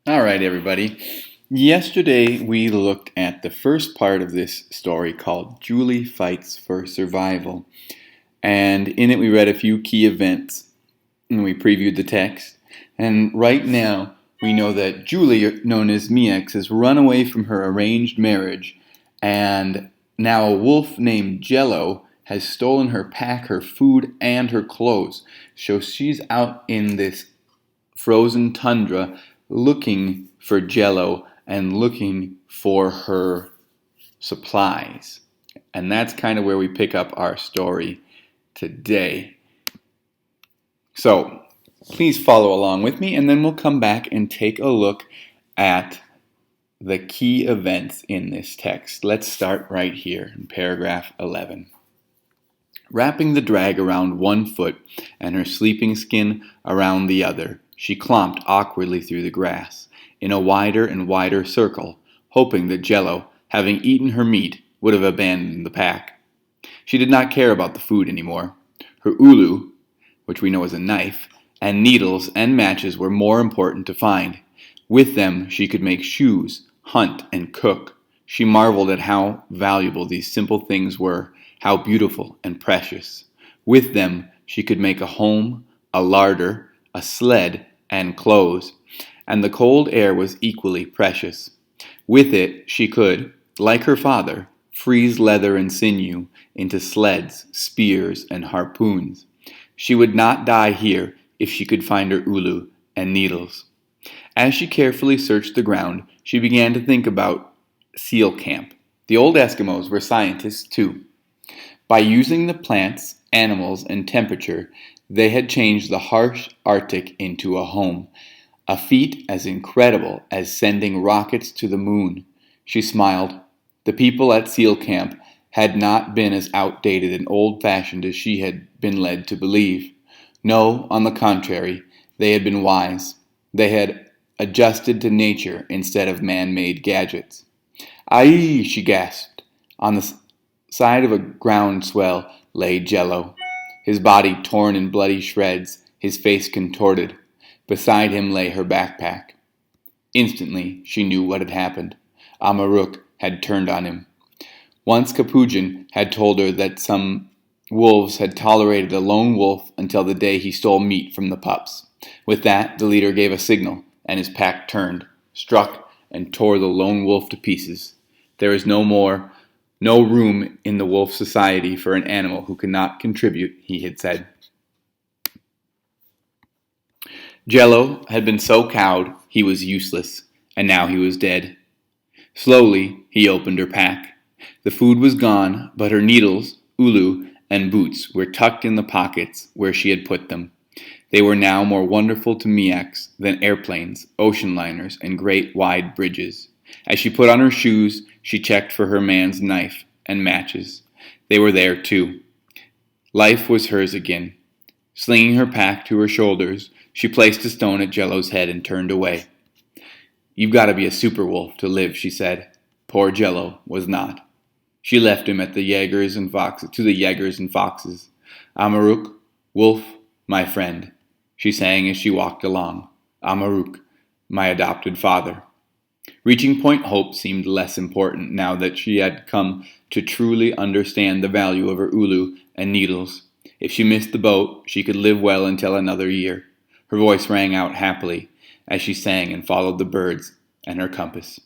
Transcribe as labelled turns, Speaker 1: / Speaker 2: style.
Speaker 1: All right, everybody. Yesterday we looked at the first part of this story called Julie Fights for Survival. And in it we read a few key events and we previewed the text. And right now we know that Julie, known as Miex, has run away from her arranged marriage, and now a wolf named Jello has stolen her pack, her food, and her clothes. So she's out in this frozen tundra looking for Jello and looking for her supplies. And that's kind of where we pick up our story today. So please follow along with me, and then we'll come back and take a look at the key events in this text. Let's start right here in paragraph 11. Wrapping the drag around one foot and her sleeping skin around the other, she clomped awkwardly through the grass, in a wider and wider circle, hoping that Jello, having eaten her meat, would have abandoned the pack. She did not care about the food anymore. Her ulu, which we know is a knife, and needles and matches were more important to find. With them she could make shoes, hunt, and cook. She marveled at how valuable these simple things were, how beautiful and precious. With them she could make a home, a larder, a sled, and clothes, and the cold air was equally precious. With it she could, like her father, freeze leather and sinew into sleds, spears, and harpoons. She would not die here if she could find her ulu and needles. As she carefully searched the ground, she began to think about Seal Camp. The old Eskimos were scientists too. By using the plants, animals, and temperature, they had changed the harsh Arctic into a home, a feat as incredible as sending rockets to the moon. She smiled. The people at Seal Camp had not been as outdated and old-fashioned as she had been led to believe. No, on the contrary, they had been wise. They had adjusted to nature instead of man-made gadgets. "Aye," she gasped. On the side of a groundswell lay Jello, his body torn in bloody shreds, his face contorted. Beside him lay her backpack. Instantly, she knew what had happened. Amaruk had turned on him. Once Kapujin had told her that some wolves had tolerated a lone wolf until the day he stole meat from the pups. With that, the leader gave a signal, and his pack turned, struck, and tore the lone wolf to pieces. There is no room in the wolf society for an animal who cannot contribute, he had said. Jello had been so cowed he was useless, and now he was dead. Slowly, he opened her pack. The food was gone, but her needles, ulu, and boots were tucked in the pockets where she had put them. They were now more wonderful to Miex than airplanes, ocean liners, and great wide bridges. As she put on her shoes, she checked for her man's knife and matches. They were there too. Life was hers again. Slinging her pack to her shoulders, she placed a stone at Jello's head and turned away. "You've got to be a super wolf to live," she said. Poor Jello was not. She left him to the Jaegers and foxes. "Amaruk, wolf, my friend," she sang as she walked along. "Amaruk, my adopted father." Reaching Point Hope seemed less important now that she had come to truly understand the value of her ulu and needles. If she missed the boat, she could live well until another year. Her voice rang out happily as she sang and followed the birds and her compass.